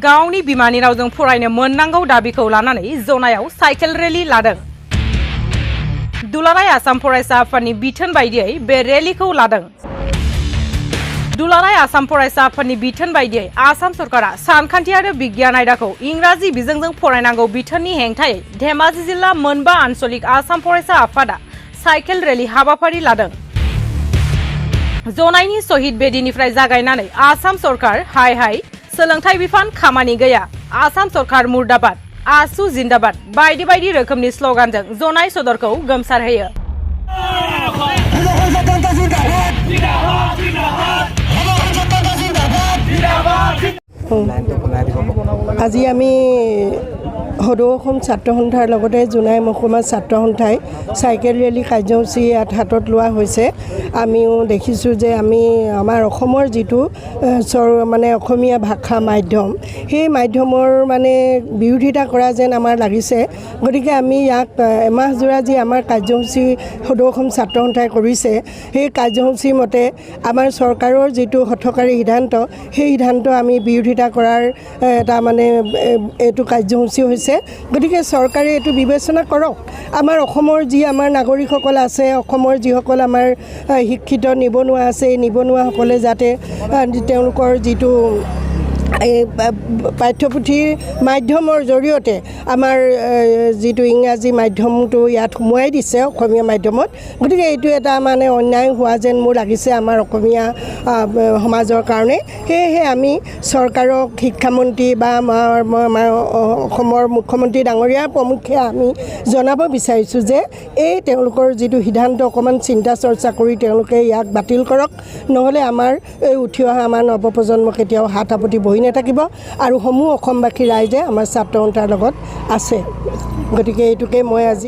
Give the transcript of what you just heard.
गावनि बिमानि रावजों फरायनो मोननांगौ दाबिखौ लानानै जनायाव साइकेल रेली लादों। दुलाराय आसाम फरायसा आफादनि बिथोन बायदियै बे रेलीखौ लादों। दुलाराय आसाम फरायसा आफादनि बिथोन बायदियै आसाम सरकारा सानखान्थि आरो बिगियान आयदाखौ इंराजि बिजोंजों फरायनांगौ बिथोननि हेंथायै धेमाजि जिल्ला मोनबा आनसलिक आसाम फरायसा आफादा साइकेल रेली हाबाफारि लादों। जनायनि शहीद बेदिनिफ्राय जागायनानै आसाम सरकार हाय हाय सोलोंथाइ बिफान खामानि गैया आसाम सरकार मुर्दाबाद आसु जिन्दाबाद बायदि बायदि रोखोमनि स्लगानजों जनाय सदरखौ गोमसारहोयो। আজি আমি সদৌ অসম ছাত্ৰ সন্থাৰ লগতে জোনাই মহকুমা ছাত্ৰ সন্থাই চাইকেল ৰেলী কাৰ্যসূচী ইয়াত হাতত লোৱা হৈছে। আমিও দেখিছোঁ যে আমি আমাৰ অসমৰ যিটো মানে অসমীয়া ভাষা মাধ্যম সেই মাধ্যমৰ মানে বিৰোধিতা কৰা যেন আমাৰ লাগিছে। গতিকে আমি ইয়াক এমাহজোৰা যি আমাৰ কাৰ্যসূচী সদৌ অসম ছাত্ৰ সন্থাই কৰিছে সেই কাৰ্যসূচী মতে আমাৰ চৰকাৰৰ যিটো হঠকাৰী সিদ্ধান্ত সেই সিদ্ধান্ত আমি বিৰোধিতা কৰাৰ এটা মানে এইটো কাৰ্যসূচী হৈছে। গতিকে চৰকাৰে এইটো বিবেচনা কৰক। আমাৰ অসমৰ যি আমাৰ নাগৰিকসকল আছে অসমৰ যিসকল আমাৰ শিক্ষিত নিবনুৱা আছে এই নিবনুৱাসকলে যাতে তেওঁলোকৰ যিটো পাঠ্যপুথিৰ মাধ্যমৰ জৰিয়তে আমাৰ যিটো ইংৰাজী মাধ্যমটো ইয়াত সোমোৱাই দিছে অসমীয়া মাধ্যমত। গতিকে এইটো এটা মানে অন্যায় হোৱা যেন মোৰ লাগিছে আমাৰ অসমীয়া সমাজৰ কাৰণে। সেয়েহে আমি চৰকাৰক শিক্ষামন্ত্ৰী বা আমাৰ অসমৰ মুখ্যমন্ত্ৰী ডাঙৰীয়াৰ প্ৰমুখ্যে আমি জনাব বিচাৰিছোঁ যে এই তেওঁলোকৰ যিটো সিদ্ধান্ত অকণমান চিন্তা চৰ্চা কৰি তেওঁলোকে ইয়াক বাতিল কৰক। নহ'লে আমাৰ এই উঠি অহা আমাৰ নৱপ্ৰজন্ম কেতিয়াও হাত সাৱটি বহি নাথাকিব আৰু সমূহ অসমবাসী ৰাইজে আমাৰ ছাত্ৰ সন্থাৰ লগত আছে। গতিকে এইটোকে মই আজি